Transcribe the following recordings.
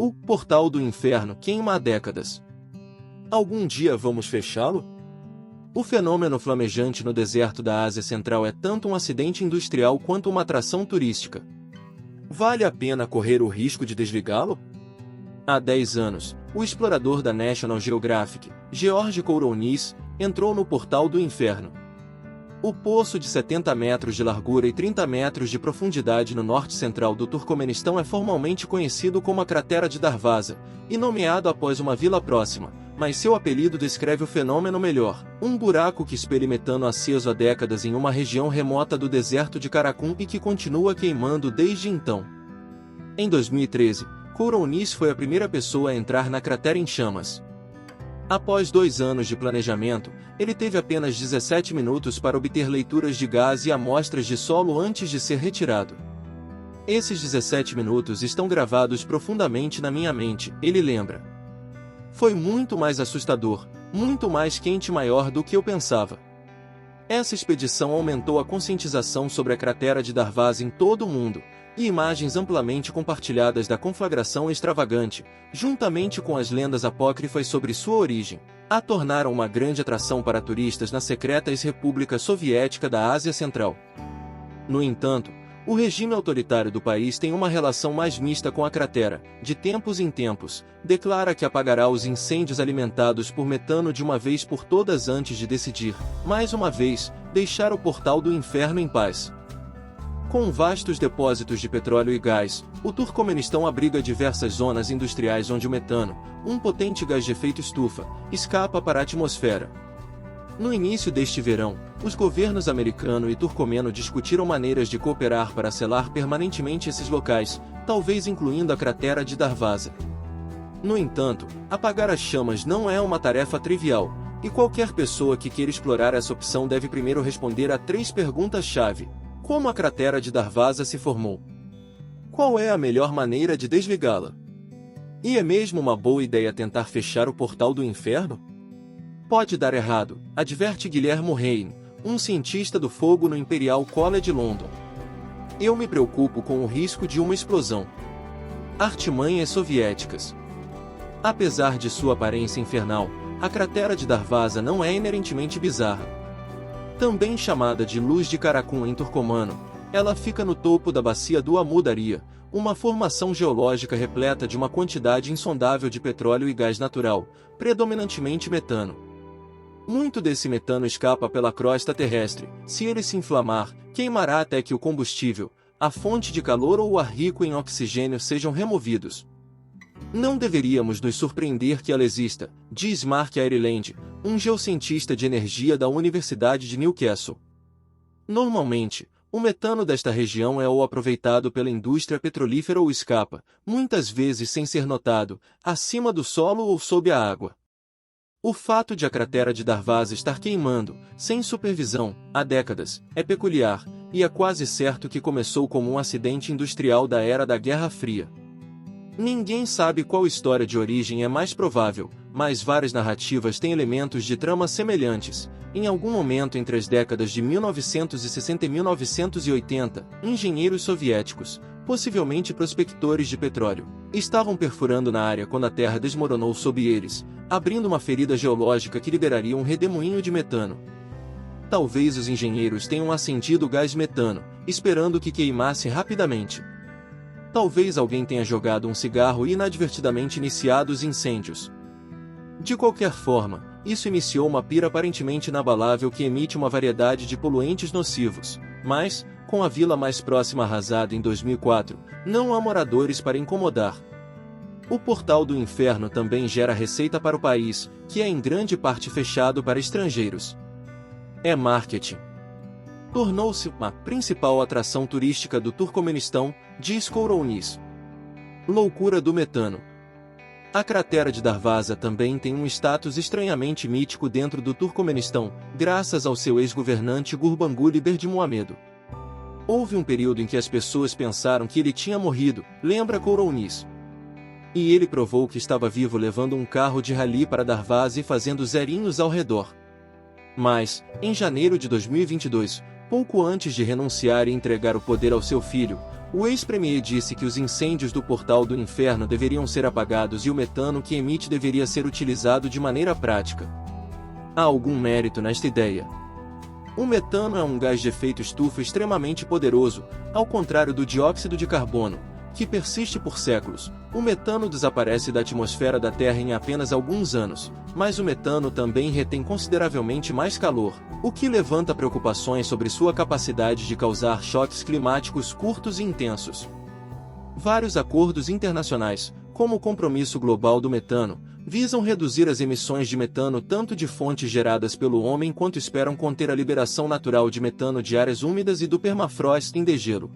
O portal do inferno queima há décadas. Algum dia vamos fechá-lo? O fenômeno flamejante no deserto da Ásia Central é tanto um acidente industrial quanto uma atração turística. Vale a pena correr o risco de desligá-lo? Há 10 anos, o explorador da National Geographic, George Kourounis, entrou no portal do inferno. O poço de 70 metros de largura e 30 metros de profundidade no norte central do Turcomenistão é formalmente conhecido como a Cratera de Darvaza, e nomeado após uma vila próxima, mas seu apelido descreve o fenômeno melhor: um buraco que espelha metano aceso há décadas em uma região remota do deserto de Karakum e que continua queimando desde então. Em 2013, Kourounis foi a primeira pessoa a entrar na cratera em chamas. Após 2 anos de planejamento, ele teve apenas 17 minutos para obter leituras de gás e amostras de solo antes de ser retirado. Esses 17 minutos estão gravados profundamente na minha mente, ele lembra. Foi muito mais assustador, muito mais quente e maior do que eu pensava. Essa expedição aumentou a conscientização sobre a cratera de Darvaza em todo o mundo, e imagens amplamente compartilhadas da conflagração extravagante, juntamente com as lendas apócrifas sobre sua origem, a tornaram uma grande atração para turistas na secreta ex-república soviética da Ásia Central. No entanto, o regime autoritário do país tem uma relação mais mista com a cratera. De tempos em tempos, declara que apagará os incêndios alimentados por metano de uma vez por todas antes de decidir, mais uma vez, deixar o portal do inferno em paz. Com vastos depósitos de petróleo e gás, o Turcomenistão abriga diversas zonas industriais onde o metano, um potente gás de efeito estufa, escapa para a atmosfera. No início deste verão, os governos americano e turcomeno discutiram maneiras de cooperar para selar permanentemente esses locais, talvez incluindo a cratera de Darvaza. No entanto, apagar as chamas não é uma tarefa trivial, e qualquer pessoa que queira explorar essa opção deve primeiro responder a 3 perguntas-chave. Como a cratera de Darvaza se formou? Qual é a melhor maneira de desligá-la? E é mesmo uma boa ideia tentar fechar o portal do inferno? Pode dar errado, adverte Guillermo Rein, um cientista do fogo no Imperial College London. Eu me preocupo com o risco de uma explosão. Artimanhas soviéticas. Apesar de sua aparência infernal, a cratera de Darvaza não é inerentemente bizarra. Também chamada de Luz de Karakum em turcomano, ela fica no topo da bacia do Amu Daria, uma formação geológica repleta de uma quantidade insondável de petróleo e gás natural, predominantemente metano. Muito desse metano escapa pela crosta terrestre. Se ele se inflamar, queimará até que o combustível, a fonte de calor ou o ar rico em oxigênio sejam removidos. Não deveríamos nos surpreender que ela exista, diz Mark Ireland, um geocientista de energia da Universidade de Newcastle. Normalmente, o metano desta região é ou aproveitado pela indústria petrolífera ou escapa, muitas vezes sem ser notado, acima do solo ou sob a água. O fato de a cratera de Darvaza estar queimando, sem supervisão, há décadas, é peculiar, e é quase certo que começou como um acidente industrial da era da Guerra Fria. Ninguém sabe qual história de origem é mais provável, mas várias narrativas têm elementos de trama semelhantes. Em algum momento entre as décadas de 1960 e 1980, engenheiros soviéticos, possivelmente prospectores de petróleo, estavam perfurando na área quando a terra desmoronou sob eles, abrindo uma ferida geológica que liberaria um redemoinho de metano. Talvez os engenheiros tenham acendido o gás metano, esperando que queimasse rapidamente. Talvez alguém tenha jogado um cigarro e inadvertidamente iniciado os incêndios. De qualquer forma, isso iniciou uma pira aparentemente inabalável que emite uma variedade de poluentes nocivos, mas, com a vila mais próxima arrasada em 2004, não há moradores para incomodar. O portal do inferno também gera receita para o país, que é em grande parte fechado para estrangeiros. É marketing. Tornou-se a principal atração turística do Turcomenistão, diz Kourounis. Loucura do metano. A cratera de Darvaza também tem um status estranhamente mítico dentro do Turcomenistão, graças ao seu ex-governante Gurbanguly Berdimuhamedow. Houve um período em que as pessoas pensaram que ele tinha morrido, lembra Kourounis. E ele provou que estava vivo levando um carro de rally para Darvaza e fazendo zerinhos ao redor. Mas, em janeiro de 2022, Pouco antes de renunciar e entregar o poder ao seu filho, o ex-premier disse que os incêndios do Portal do Inferno deveriam ser apagados e o metano que emite deveria ser utilizado de maneira prática. Há algum mérito nesta ideia. O metano é um gás de efeito estufa extremamente poderoso, ao contrário do dióxido de carbono, que persiste por séculos. O metano desaparece da atmosfera da Terra em apenas alguns anos, mas o metano também retém consideravelmente mais calor, o que levanta preocupações sobre sua capacidade de causar choques climáticos curtos e intensos. Vários acordos internacionais, como o Compromisso Global do Metano, visam reduzir as emissões de metano tanto de fontes geradas pelo homem quanto esperam conter a liberação natural de metano de áreas úmidas e do permafrost em degelo.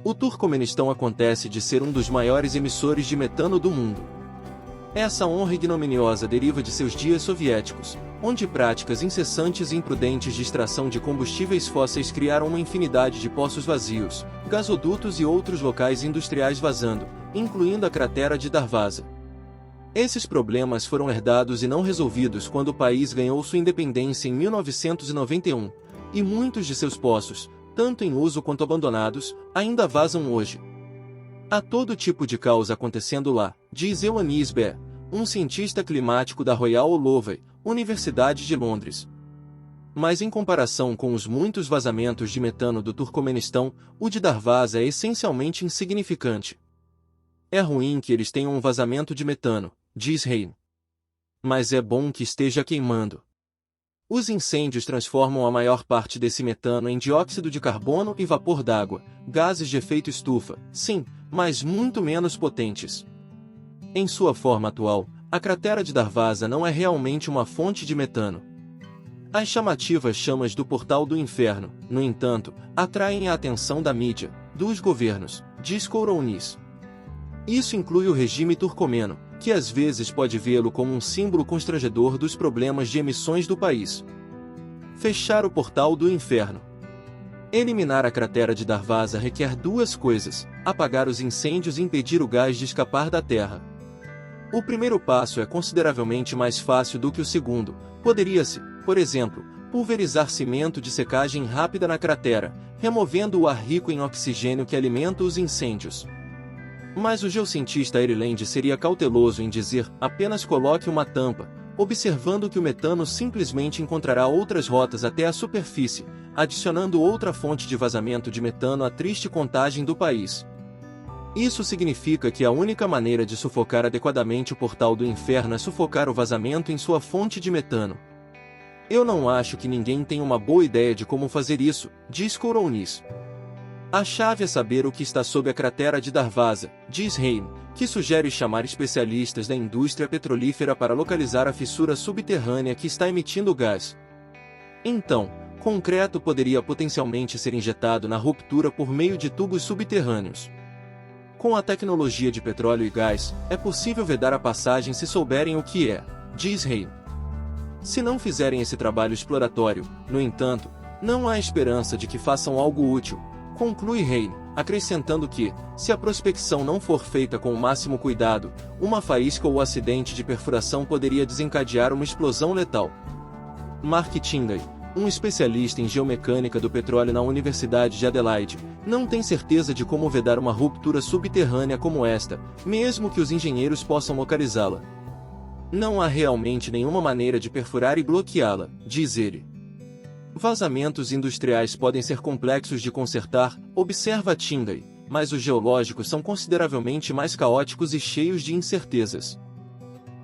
O Turcomenistão acontece de ser um dos maiores emissores de metano do mundo. Essa honra ignominiosa deriva de seus dias soviéticos, onde práticas incessantes e imprudentes de extração de combustíveis fósseis criaram uma infinidade de poços vazios, gasodutos e outros locais industriais vazando, incluindo a cratera de Darvaza. Esses problemas foram herdados e não resolvidos quando o país ganhou sua independência em 1991, e muitos de seus poços, tanto em uso quanto abandonados, ainda vazam hoje. Há todo tipo de caos acontecendo lá, diz Eunice Baer, um cientista climático da Royal Holloway, Universidade de Londres. Mas em comparação com os muitos vazamentos de metano do Turcomenistão, o de Darvaza é essencialmente insignificante. É ruim que eles tenham um vazamento de metano, diz Hein. Mas é bom que esteja queimando. Os incêndios transformam a maior parte desse metano em dióxido de carbono e vapor d'água, gases de efeito estufa, sim, mas muito menos potentes. Em sua forma atual, a cratera de Darvaza não é realmente uma fonte de metano. As chamativas chamas do Portal do Inferno, no entanto, atraem a atenção da mídia, dos governos, diz Kourounis. Isso inclui o regime turcomeno, que às vezes pode vê-lo como um símbolo constrangedor dos problemas de emissões do país. Fechar o Portal do Inferno. Eliminar a cratera de Darvaza requer duas coisas: apagar os incêndios e impedir o gás de escapar da Terra. O primeiro passo é consideravelmente mais fácil do que o segundo. Poderia-se, por exemplo, pulverizar cimento de secagem rápida na cratera, removendo o ar rico em oxigênio que alimenta os incêndios. Mas o geocientista Ireland seria cauteloso em dizer, apenas coloque uma tampa, observando que o metano simplesmente encontrará outras rotas até a superfície, adicionando outra fonte de vazamento de metano à triste contagem do país. Isso significa que a única maneira de sufocar adequadamente o Portal do Inferno é sufocar o vazamento em sua fonte de metano. Eu não acho que ninguém tenha uma boa ideia de como fazer isso, diz Kourounis. A chave é saber o que está sob a cratera de Darvaza, diz Hein, que sugere chamar especialistas da indústria petrolífera para localizar a fissura subterrânea que está emitindo o gás. Então, concreto poderia potencialmente ser injetado na ruptura por meio de tubos subterrâneos. Com a tecnologia de petróleo e gás, é possível vedar a passagem se souberem o que é, diz Hein. Se não fizerem esse trabalho exploratório, no entanto, não há esperança de que façam algo útil, conclui Hein, acrescentando que, se a prospecção não for feita com o máximo cuidado, uma faísca ou acidente de perfuração poderia desencadear uma explosão letal. Mark Tinday, um especialista em geomecânica do petróleo na Universidade de Adelaide, não tem certeza de como vedar uma ruptura subterrânea como esta, mesmo que os engenheiros possam localizá-la. Não há realmente nenhuma maneira de perfurar e bloqueá-la, diz ele. Vazamentos industriais podem ser complexos de consertar, observa Tinday, mas os geológicos são consideravelmente mais caóticos e cheios de incertezas.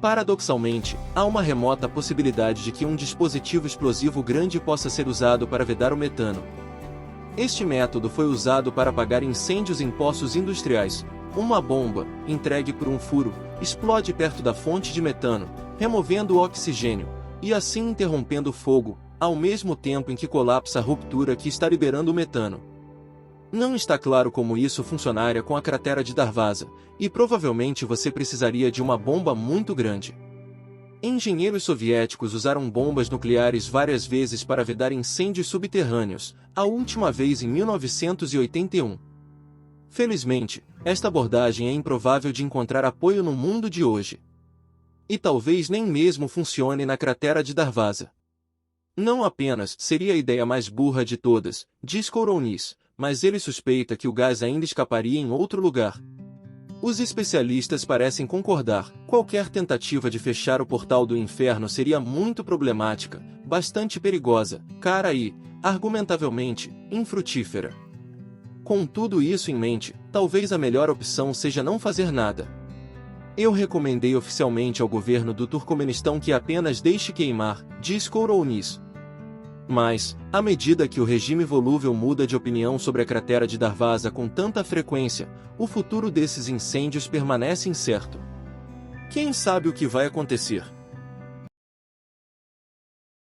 Paradoxalmente, há uma remota possibilidade de que um dispositivo explosivo grande possa ser usado para vedar o metano. Este método foi usado para apagar incêndios em poços industriais. Uma bomba, entregue por um furo, explode perto da fonte de metano, removendo o oxigênio, e assim interrompendo o fogo, ao mesmo tempo em que colapsa a ruptura que está liberando o metano. Não está claro como isso funcionaria com a cratera de Darvaza, e provavelmente você precisaria de uma bomba muito grande. Engenheiros soviéticos usaram bombas nucleares várias vezes para vedar incêndios subterrâneos, a última vez em 1981. Felizmente, esta abordagem é improvável de encontrar apoio no mundo de hoje. E talvez nem mesmo funcione na cratera de Darvaza. Não apenas seria a ideia mais burra de todas, diz Kourounis, mas ele suspeita que o gás ainda escaparia em outro lugar. Os especialistas parecem concordar, qualquer tentativa de fechar o portal do inferno seria muito problemática, bastante perigosa, cara e, argumentavelmente, infrutífera. Com tudo isso em mente, talvez a melhor opção seja não fazer nada. Eu recomendei oficialmente ao governo do Turcomenistão que apenas deixe queimar, diz Kourounis. Mas, à medida que o regime volúvel muda de opinião sobre a cratera de Darvaza com tanta frequência, o futuro desses incêndios permanece incerto. Quem sabe o que vai acontecer?